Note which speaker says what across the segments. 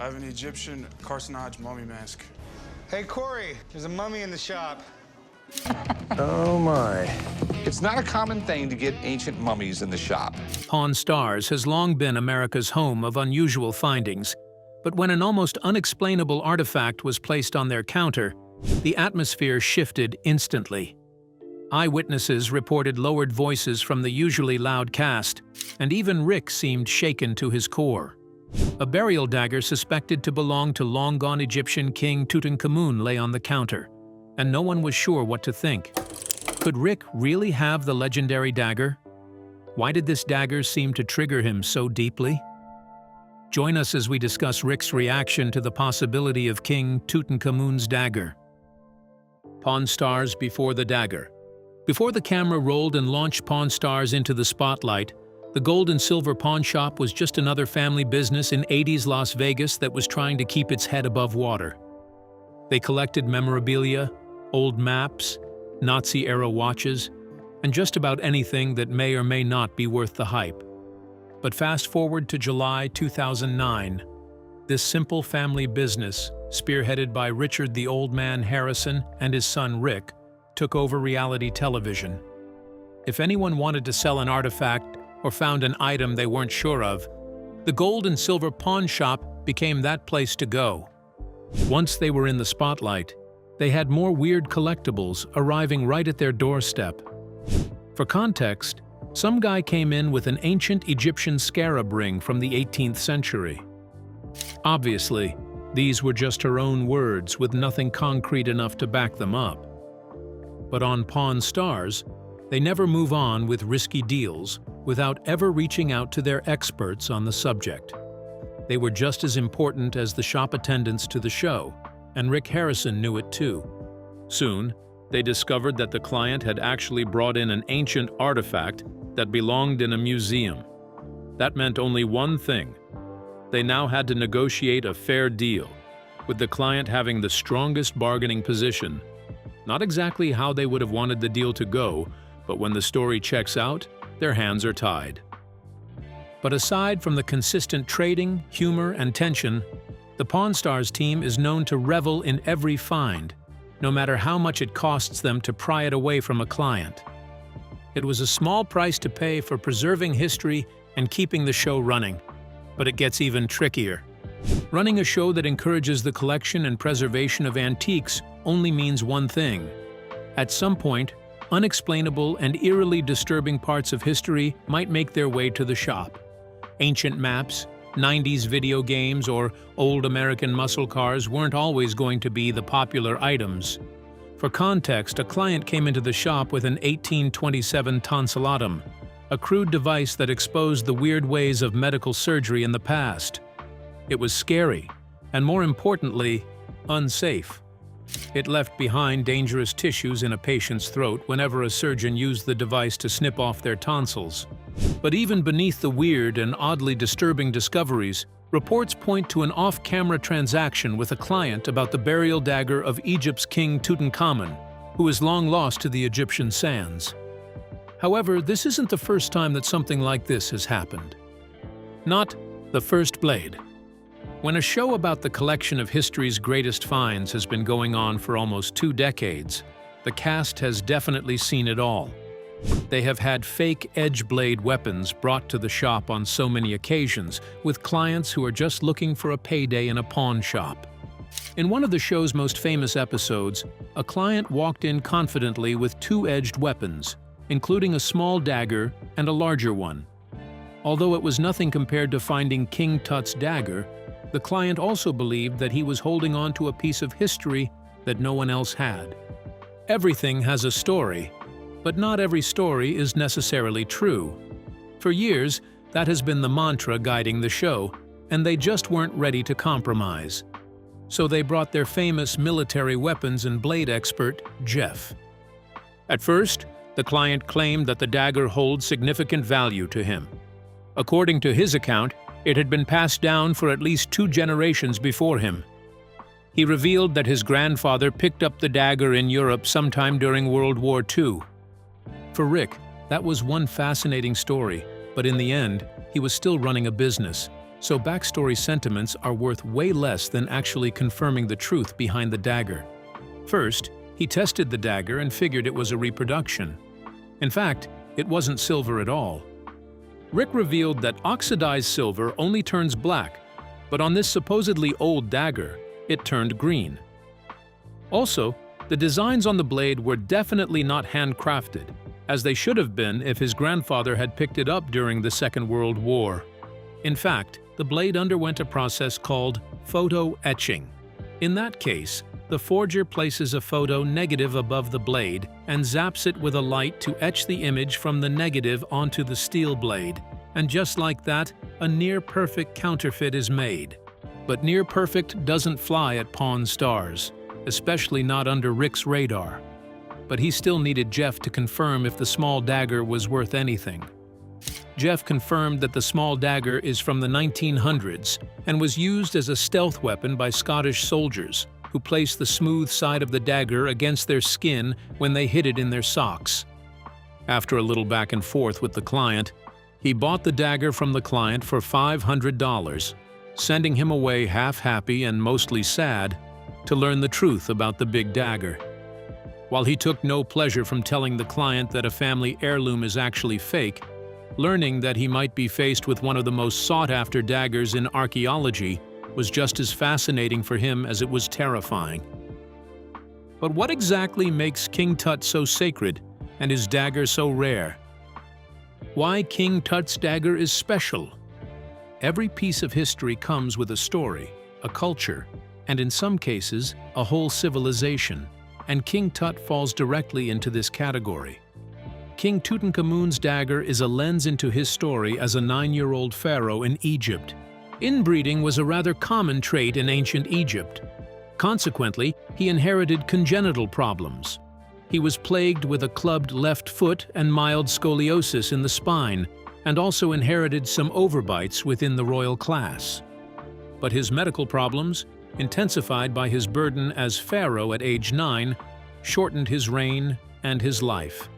Speaker 1: I have an Egyptian carcinage mummy mask.
Speaker 2: Hey, Corey, there's a mummy in the shop.
Speaker 3: Oh, my.
Speaker 4: It's not a common thing to get ancient mummies in the shop.
Speaker 5: Pawn Stars has long been America's home of unusual findings, but when an almost unexplainable artifact was placed on their counter, the atmosphere shifted instantly. Eyewitnesses reported lowered voices from the usually loud cast, and even Rick seemed shaken to his core. A burial dagger suspected to belong to long-gone Egyptian King Tutankhamun lay on the counter, and no one was sure what to think. Could Rick really have the legendary dagger? Why did this dagger seem to trigger him so deeply? Join us as we discuss Rick's reaction to the possibility of King Tutankhamun's dagger. Pawn Stars before the dagger. Before the camera rolled and launched Pawn Stars into the spotlight, the gold and silver pawn shop was just another family business in 80s Las Vegas that was trying to keep its head above water. They collected memorabilia, old maps, Nazi-era watches, and just about anything that may or may not be worth the hype. But fast forward to July 2009, this simple family business, spearheaded by Richard the Old Man Harrison and his son Rick, took over reality television. If anyone wanted to sell an artifact or found an item they weren't sure of, the gold and silver pawn shop became that place to go. Once they were in the spotlight, they had more weird collectibles arriving right at their doorstep. For context, some guy came in with an ancient Egyptian scarab ring from the 18th century. Obviously, these were just her own words with nothing concrete enough to back them up. But on Pawn Stars, they never move on with risky deals without ever reaching out to their experts on the subject. They were just as important as the shop attendants to the show, and Rick Harrison knew it too. Soon, they discovered that the client had actually brought in an ancient artifact that belonged in a museum. That meant only one thing. They now had to negotiate a fair deal, with the client having the strongest bargaining position. Not exactly how they would have wanted the deal to go, but when the story checks out, their hands are tied. But aside from the consistent trading, humor, and tension, the Pawn Stars team is known to revel in every find, no matter how much it costs them to pry it away from a client. It was a small price to pay for preserving history and keeping the show running, but it gets even trickier. Running a show that encourages the collection and preservation of antiques only means one thing. At some point, unexplainable and eerily disturbing parts of history might make their way to the shop. Ancient maps, 90s video games, or old American muscle cars weren't always going to be the popular items. For context, a client came into the shop with an 1827 tonsillatum, a crude device that exposed the weird ways of medical surgery in the past. It was scary, and more importantly, unsafe. It left behind dangerous tissues in a patient's throat whenever a surgeon used the device to snip off their tonsils. But even beneath the weird and oddly disturbing discoveries, reports point to an off-camera transaction with a client about the burial dagger of Egypt's King Tutankhamun, who is long lost to the Egyptian sands. However, this isn't the first time that something like this has happened. Not the first blade. When a show about the collection of history's greatest finds has been going on for almost 2 decades, the cast has definitely seen it all. They have had fake edge blade weapons brought to the shop on so many occasions, with clients who are just looking for a payday in a pawn shop. In one of the show's most famous episodes, a client walked in confidently with 2-edged weapons, including a small dagger and a larger one. Although it was nothing compared to finding King Tut's dagger, the client also believed that he was holding on to a piece of history that no one else had. Everything has a story, but not every story is necessarily true. For years, that has been the mantra guiding the show, and they just weren't ready to compromise. So they brought their famous military weapons and blade expert, Jeff. At first, the client claimed that the dagger holds significant value to him. According to his account, it had been passed down for at least 2 generations before him. He revealed that his grandfather picked up the dagger in Europe sometime during World War II. For Rick, that was one fascinating story, but in the end, he was still running a business, so backstory sentiments are worth way less than actually confirming the truth behind the dagger. First, he tested the dagger and figured it was a reproduction. In fact, it wasn't silver at all. Rick revealed that oxidized silver only turns black, but on this supposedly old dagger, it turned green. Also, the designs on the blade were definitely not handcrafted, as they should have been if his grandfather had picked it up during the Second World War. In fact, the blade underwent a process called photo etching. In that case, the forger places a photo negative above the blade and zaps it with a light to etch the image from the negative onto the steel blade. And just like that, a near-perfect counterfeit is made. But near-perfect doesn't fly at Pawn Stars, especially not under Rick's radar. But he still needed Jeff to confirm if the small dagger was worth anything. Jeff confirmed that the small dagger is from the 1900s and was used as a stealth weapon by Scottish soldiers, who placed the smooth side of the dagger against their skin when they hid it in their socks. After a little back and forth with the client, he bought the dagger from the client for $500, sending him away half-happy and mostly sad to learn the truth about the big dagger. While he took no pleasure from telling the client that a family heirloom is actually fake, learning that he might be faced with one of the most sought-after daggers in archaeology was just as fascinating for him as it was terrifying. But what exactly makes King Tut so sacred and his dagger so rare? Why King Tut's dagger is special? Every piece of history comes with a story, a culture, and in some cases, a whole civilization, and King Tut falls directly into this category. King Tutankhamun's dagger is a lens into his story as a 9-year-old pharaoh in Egypt. Inbreeding was a rather common trait in ancient Egypt. Consequently, he inherited congenital problems. He was plagued with a clubbed left foot and mild scoliosis in the spine, and also inherited some overbites within the royal class. But his medical problems, intensified by his burden as pharaoh at age 9, shortened his reign and his life.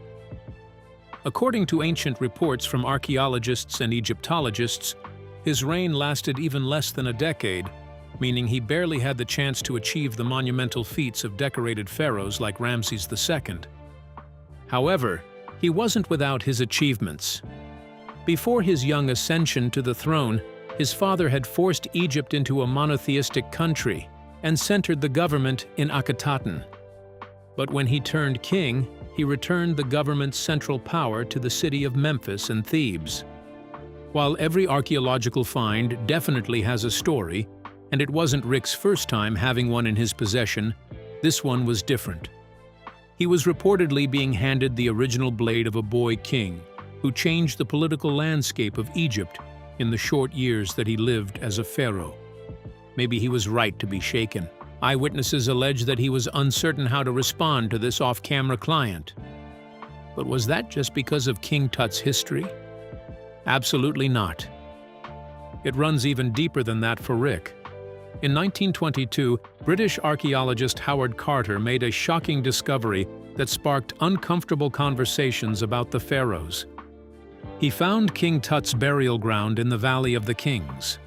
Speaker 5: According to ancient reports from archaeologists and Egyptologists, his reign lasted even less than a decade, meaning he barely had the chance to achieve the monumental feats of decorated pharaohs like Ramses II. However, he wasn't without his achievements. Before his young ascension to the throne, his father had forced Egypt into a monotheistic country and centered the government in Akhetaten. But when he turned king, he returned the government's central power to the city of Memphis and Thebes. While every archaeological find definitely has a story, and it wasn't Rick's first time having one in his possession, this one was different. He was reportedly being handed the original blade of a boy king, who changed the political landscape of Egypt in the short years that he lived as a pharaoh. Maybe he was right to be shaken. Eyewitnesses allege that he was uncertain how to respond to this off-camera client. But was that just because of King Tut's history? Absolutely not. It runs even deeper than that for Rick. In 1922, British archaeologist Howard Carter made a shocking discovery that sparked uncomfortable conversations about the pharaohs. He found King Tut's burial ground in the Valley of the Kings.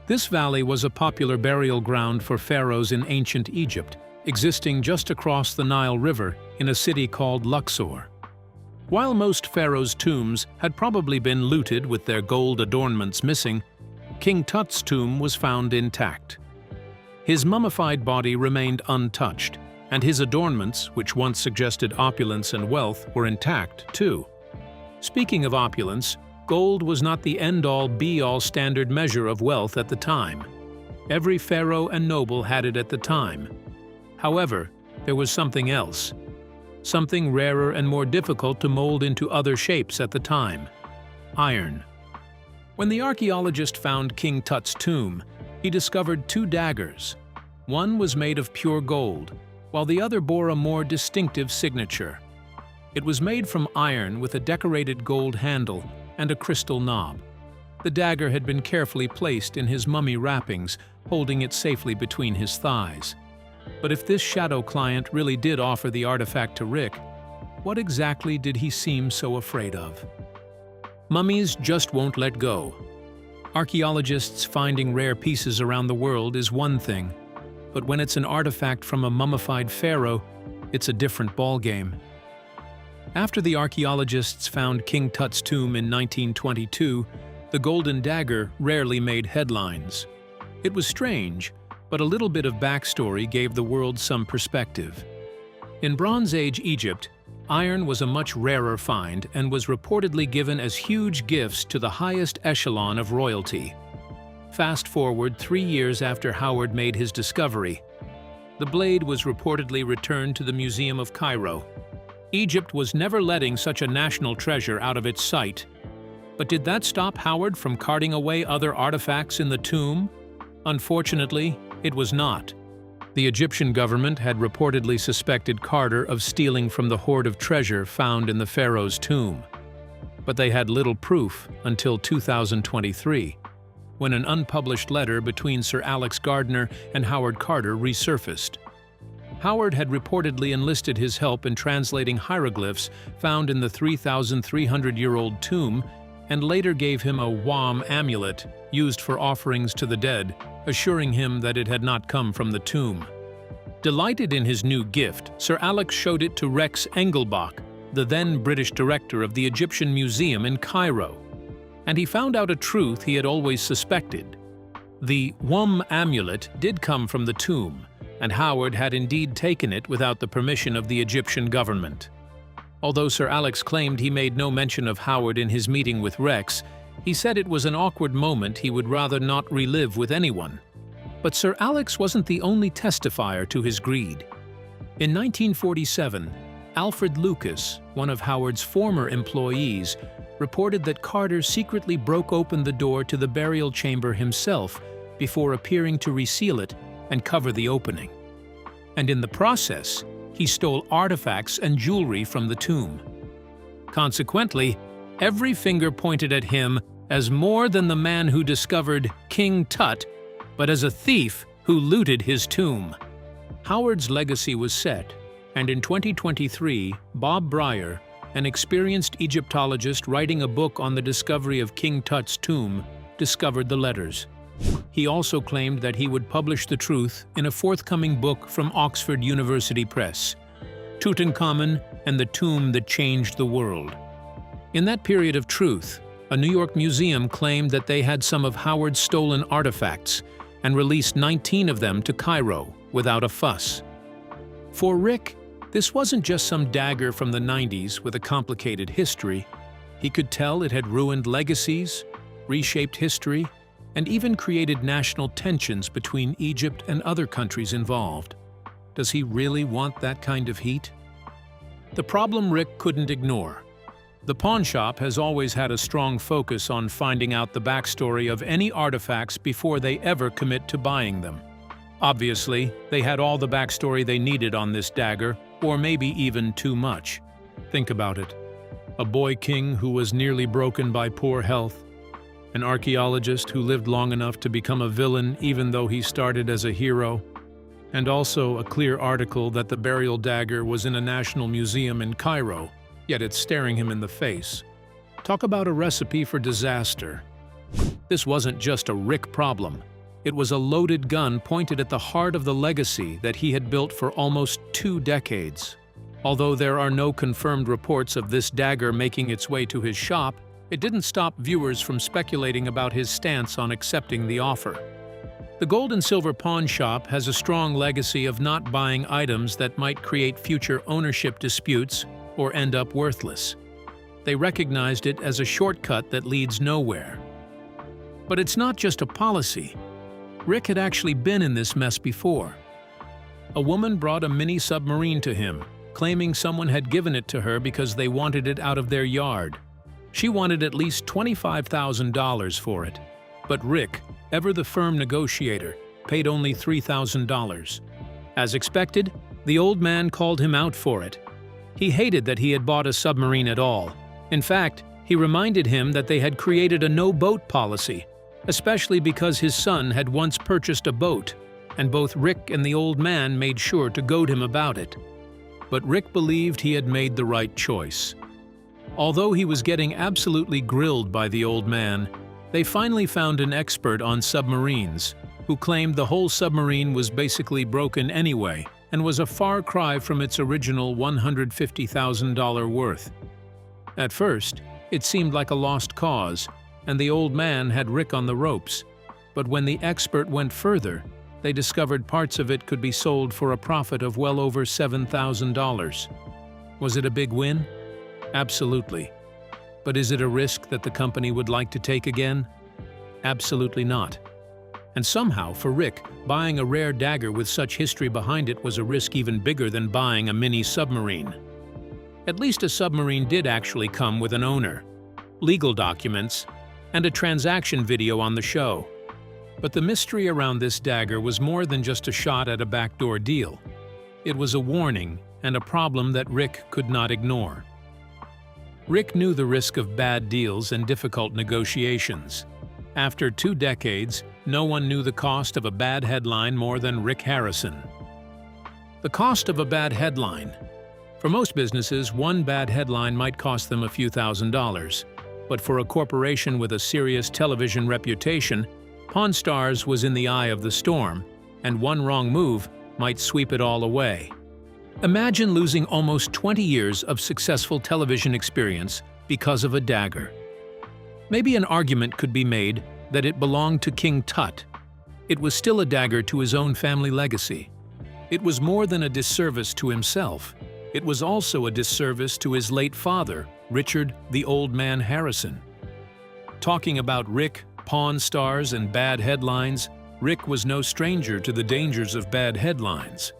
Speaker 5: This valley was a popular burial ground for pharaohs in ancient Egypt, existing just across the Nile River in a city called Luxor. While most pharaohs' tombs had probably been looted with their gold adornments missing, King Tut's tomb was found intact. His mummified body remained untouched, and his adornments, which once suggested opulence and wealth, were intact too. Speaking of opulence, gold was not the end-all, be-all standard measure of wealth at the time. Every pharaoh and noble had it at the time. However, there was something else. Something rarer and more difficult to mold into other shapes at the time: iron. When the archaeologist found King Tut's tomb, he discovered 2 daggers. One was made of pure gold, while the other bore a more distinctive signature. It was made from iron with a decorated gold handle and a crystal knob. The dagger had been carefully placed in his mummy wrappings, holding it safely between his thighs. But if this shadow client really did offer the artifact to Rick, what exactly did he seem so afraid of? Mummies just won't let go. Archaeologists finding rare pieces around the world is one thing, but when it's an artifact from a mummified pharaoh, it's a different ballgame. After the archaeologists found King Tut's tomb in 1922, the golden dagger rarely made headlines. It was strange, but a little bit of backstory gave the world some perspective. In Bronze Age Egypt, iron was a much rarer find and was reportedly given as huge gifts to the highest echelon of royalty. Fast forward 3 years after Howard made his discovery. The blade was reportedly returned to the Museum of Cairo. Egypt was never letting such a national treasure out of its sight. But did that stop Howard from carting away other artifacts in the tomb? Unfortunately, it was not. The Egyptian government had reportedly suspected Carter of stealing from the hoard of treasure found in the pharaoh's tomb. But they had little proof until 2023, when an unpublished letter between Sir Alex Gardner and Howard Carter resurfaced. Howard had reportedly enlisted his help in translating hieroglyphs found in the 3,300-year-old tomb and later gave him a wam amulet used for offerings to the dead, assuring him that it had not come from the tomb. Delighted in his new gift, Sir Alex showed it to Rex Engelbach, the then British director of the Egyptian Museum in Cairo. And he found out a truth he had always suspected. The wam amulet did come from the tomb, and Howard had indeed taken it without the permission of the Egyptian government. Although Sir Alex claimed he made no mention of Howard in his meeting with Rex, he said it was an awkward moment he would rather not relive with anyone. But Sir Alex wasn't the only testifier to his greed. In 1947, Alfred Lucas, one of Howard's former employees, reported that Carter secretly broke open the door to the burial chamber himself before appearing to reseal it and cover the opening. And in the process, he stole artifacts and jewelry from the tomb. Consequently, every finger pointed at him as more than the man who discovered King Tut, but as a thief who looted his tomb. Howard's legacy was set, and in 2023, Bob Breyer, an experienced Egyptologist writing a book on the discovery of King Tut's tomb, discovered the letters. He also claimed that he would publish the truth in a forthcoming book from Oxford University Press, Tutankhamun and the Tomb That Changed the World. In that period of truth, a New York museum claimed that they had some of Howard's stolen artifacts and released 19 of them to Cairo without a fuss. For Rick, this wasn't just some dagger from the 90s with a complicated history. He could tell it had ruined legacies, reshaped history, and even created national tensions between Egypt and other countries involved. Does he really want that kind of heat? The problem Rick couldn't ignore. The pawnshop has always had a strong focus on finding out the backstory of any artifacts before they ever commit to buying them. Obviously, they had all the backstory they needed on this dagger, or maybe even too much. Think about it. A boy king who was nearly broken by poor health, an archaeologist who lived long enough to become a villain even though he started as a hero, and also a clear article that the burial dagger was in a national museum in Cairo, yet it's staring him in the face. Talk about a recipe for disaster. This wasn't just a Rick problem. It was a loaded gun pointed at the heart of the legacy that he had built for almost 2 decades. Although there are no confirmed reports of this dagger making its way to his shop, it didn't stop viewers from speculating about his stance on accepting the offer. The gold and silver pawn shop has a strong legacy of not buying items that might create future ownership disputes or end up worthless. They recognized it as a shortcut that leads nowhere. But it's not just a policy. Rick had actually been in this mess before. A woman brought a mini submarine to him, claiming someone had given it to her because they wanted it out of their yard. She wanted at least $25,000 for it, but Rick, ever the firm negotiator, paid only $3,000. As expected, the old man called him out for it. He hated that he had bought a submarine at all. In fact, he reminded him that they had created a no-boat policy, especially because his son had once purchased a boat, and both Rick and the old man made sure to goad him about it. But Rick believed he had made the right choice. Although he was getting absolutely grilled by the old man, They finally found an expert on submarines, who claimed the whole submarine was basically broken anyway and was a far cry from its original $150,000 worth. At first, it seemed like a lost cause, and the old man had Rick on the ropes. But when the expert went further, they discovered parts of it could be sold for a profit of well over $7,000. Was it a big win? Absolutely. But is it a risk that the company would like to take again? Absolutely not. And somehow, for Rick, buying a rare dagger with such history behind it was a risk even bigger than buying a mini submarine. At least a submarine did actually come with an owner, legal documents, and a transaction video on the show. But the mystery around this dagger was more than just a shot at a backdoor deal. It was a warning and a problem that Rick could not ignore. Rick knew the risk of bad deals and difficult negotiations. After 2 decades, no one knew the cost of a bad headline more than Rick Harrison. The cost of a bad headline. For most businesses, one bad headline might cost them a few $1,000s. But for a corporation with a serious television reputation, Pawn Stars was in the eye of the storm, and one wrong move might sweep it all away. Imagine losing almost 20 years of successful television experience because of a dagger. Maybe an argument could be made that it belonged to King Tut. It was still a dagger to his own family legacy. It was more than a disservice to himself. It was also a disservice to his late father, Richard the Old Man Harrison. Talking about Rick, Pawn Stars, and bad headlines, Rick was no stranger to the dangers of bad headlines.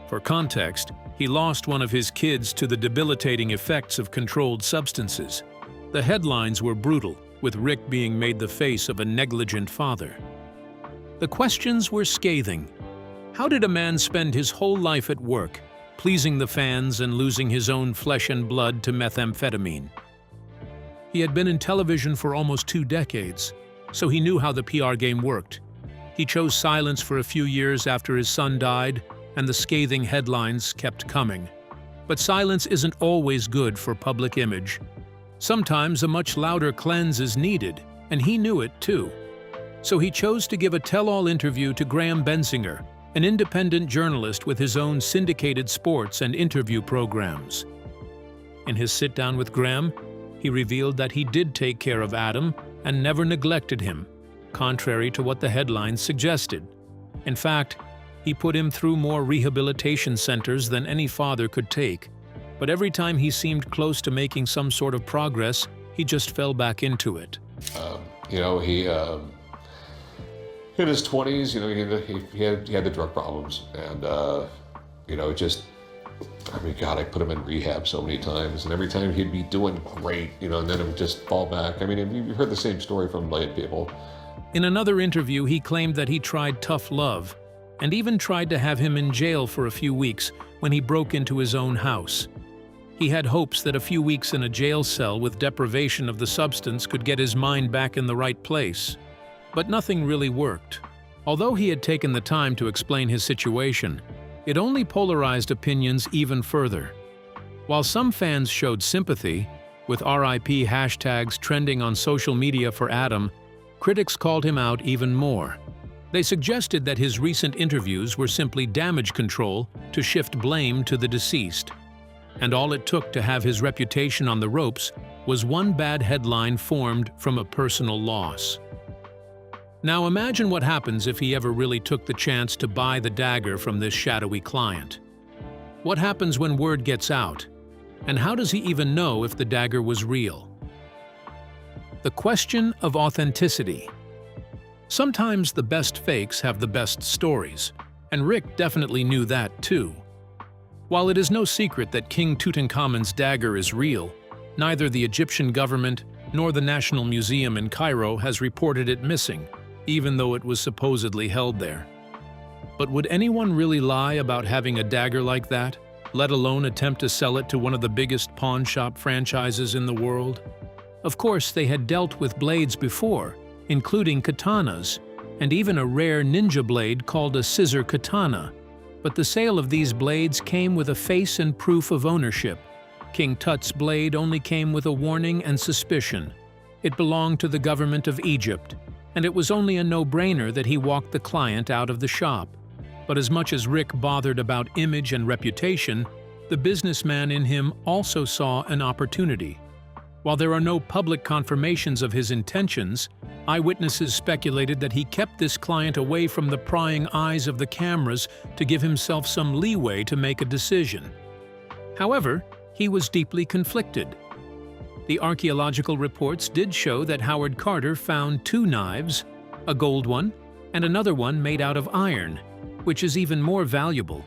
Speaker 5: For context, he lost one of his kids to the debilitating effects of controlled substances. The headlines were brutal, with Rick being made the face of a negligent father. The questions were scathing. How did a man spend his whole life at work, pleasing the fans and losing his own flesh and blood to methamphetamine? He had been in television for almost 2 decades, so he knew how the PR game worked. He chose silence for a few years after his son died, and the scathing headlines kept coming. But silence isn't always good for public image. Sometimes a much louder cleanse is needed, and he knew it too. So he chose to give a tell-all interview to Graham Bensinger, an independent journalist with his own syndicated sports and interview programs. In his sit-down with Graham, he revealed that he did take care of Adam and never neglected him, contrary to what the headlines suggested. In fact, he put him through more rehabilitation centers than any father could take. But every time he seemed close to making some sort of progress, he just fell back into it.
Speaker 6: He in his 20s, he had the drug problems, and God, I put him in rehab so many times, and every time he'd be doing great, and then it would just fall back. I mean, you've heard the same story from a million people.
Speaker 5: In another interview, he claimed that he tried tough love, and even tried to have him in jail for a few weeks when he broke into his own house. He had hopes that a few weeks in a jail cell with deprivation of the substance could get his mind back in the right place. But nothing really worked. Although he had taken the time to explain his situation, it only polarized opinions even further. While some fans showed sympathy, with RIP hashtags trending on social media for Adam, critics called him out even more. They suggested that his recent interviews were simply damage control to shift blame to the deceased. And all it took to have his reputation on the ropes was one bad headline formed from a personal loss. Now imagine what happens if he ever really took the chance to buy the dagger from this shadowy client. What happens when word gets out? And how does he even know if the dagger was real? The question of authenticity. Sometimes the best fakes have the best stories, and Rick definitely knew that too. While it is no secret that King Tutankhamun's dagger is real, neither the Egyptian government nor the National Museum in Cairo has reported it missing, even though it was supposedly held there. But would anyone really lie about having a dagger like that, let alone attempt to sell it to one of the biggest pawn shop franchises in the world? Of course, they had dealt with blades before, including katanas, and even a rare ninja blade called a scissor katana. But the sale of these blades came with a face and proof of ownership. King Tut's blade only came with a warning and suspicion. It belonged to the government of Egypt, and it was only a no-brainer that he walked the client out of the shop. But as much as Rick bothered about image and reputation, the businessman in him also saw an opportunity. While there are no public confirmations of his intentions, eyewitnesses speculated that he kept this client away from the prying eyes of the cameras to give himself some leeway to make a decision. However, he was deeply conflicted. The archaeological reports did show that Howard Carter found 2 knives, a gold one and another one made out of iron, which is even more valuable.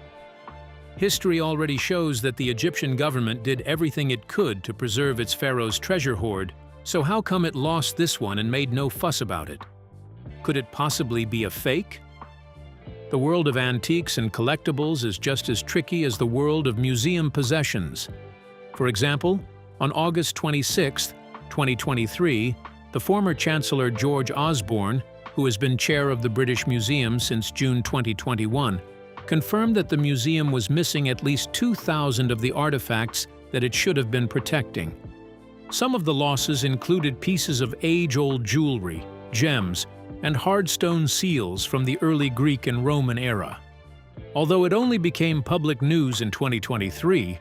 Speaker 5: History already shows that the Egyptian government did everything it could to preserve its pharaoh's treasure hoard, so how come it lost this one and made no fuss about it? Could it possibly be a fake? The world of antiques and collectibles is just as tricky as the world of museum possessions. For example, on August 26, 2023, the former Chancellor George Osborne, who has been chair of the British Museum since June 2021, confirmed that the museum was missing at least 2,000 of the artifacts that it should have been protecting. Some of the losses included pieces of age-old jewelry, gems, and hard stone seals from the early Greek and Roman era. Although it only became public news in 2023,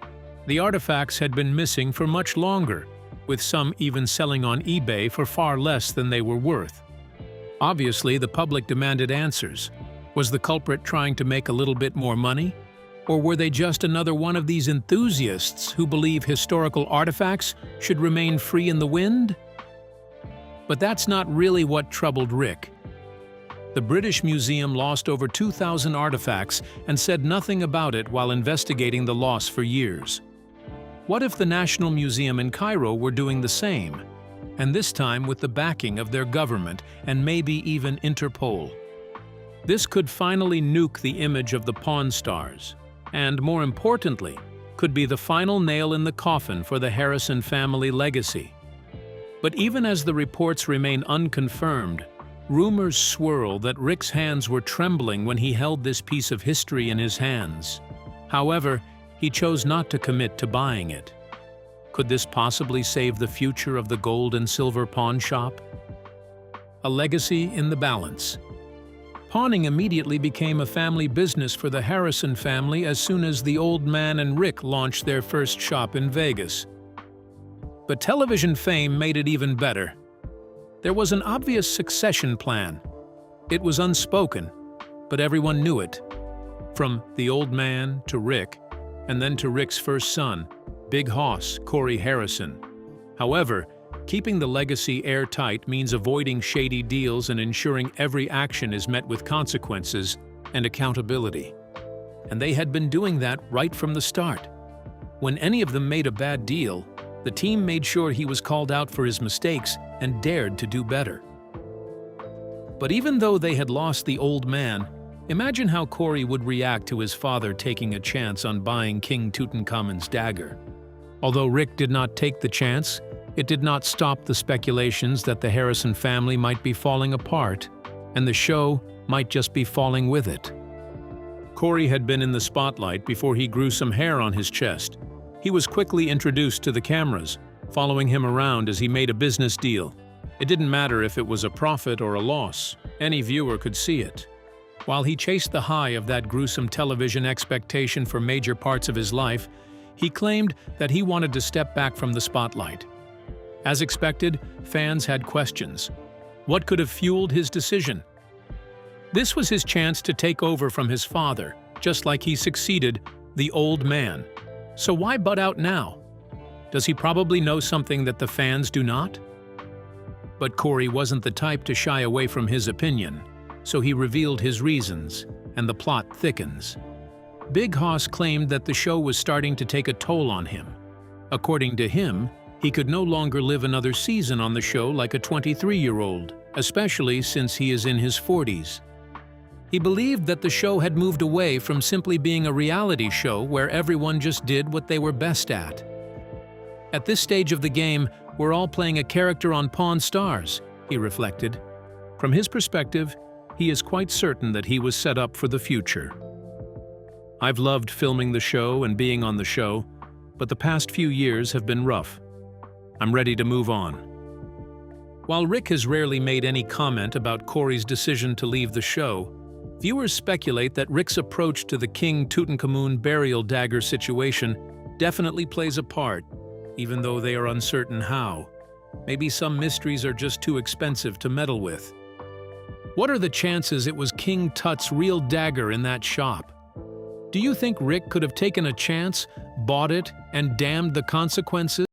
Speaker 5: the artifacts had been missing for much longer, with some even selling on eBay for far less than they were worth. Obviously, the public demanded answers. Was the culprit trying to make a little bit more money? Or were they just another one of these enthusiasts who believe historical artifacts should remain free in the wind? But that's not really what troubled Rick. The British Museum lost over 2,000 artifacts and said nothing about it while investigating the loss for years. What if the National Museum in Cairo were doing the same? And this time with the backing of their government and maybe even Interpol. This could finally nuke the image of the Pawn Stars, and more importantly, could be the final nail in the coffin for the Harrison family legacy. But even as the reports remain unconfirmed, rumors swirl that Rick's hands were trembling when he held this piece of history in his hands. However, he chose not to commit to buying it. Could this possibly save the future of the gold and silver pawn shop? A legacy in the balance. Pawning immediately became a family business for the Harrison family as soon as the old man and Rick launched their first shop in Vegas. But television fame made it even better. There was an obvious succession plan. It was unspoken, but everyone knew it. From the old man to Rick, and then to Rick's first son, Big Hoss Corey Harrison. However, keeping the legacy airtight means avoiding shady deals and ensuring every action is met with consequences and accountability. And they had been doing that right from the start. When any of them made a bad deal, the team made sure he was called out for his mistakes and dared to do better. But even though they had lost the old man, imagine how Corey would react to his father taking a chance on buying King Tutankhamun's dagger. Although Rick did not take the chance, it did not stop the speculations that the Harrison family might be falling apart, and the show might just be falling with it. Corey had been in the spotlight before he grew some hair on his chest. He was quickly introduced to the cameras, following him around as he made a business deal. It didn't matter if it was a profit or a loss, any viewer could see it. While he chased the high of that gruesome television expectation for major parts of his life, he claimed that he wanted to step back from the spotlight. As expected, fans had questions. What could have fueled his decision? This was his chance to take over from his father, just like he succeeded the old man. So why butt out now? Does he probably know something that the fans do not? But Corey wasn't the type to shy away from his opinion, so he revealed his reasons, and the plot thickens. Big Hoss claimed that the show was starting to take a toll on him. According to him, he could no longer live another season on the show like a 23-year-old, especially since he is in his 40s. He believed that the show had moved away from simply being a reality show where everyone just did what they were best at. At this stage of the game, we're all playing a character on Pawn Stars, he reflected. From his perspective, he is quite certain that he was set up for the future. I've loved filming the show and being on the show, but the past few years have been rough. I'm ready to move on. While Rick has rarely made any comment about Corey's decision to leave the show, viewers speculate that Rick's approach to the King Tutankhamun burial dagger situation definitely plays a part, even though they are uncertain how. Maybe some mysteries are just too expensive to meddle with. What are the chances it was King Tut's real dagger in that shop? Do you think Rick could have taken a chance, bought it, and damned the consequences?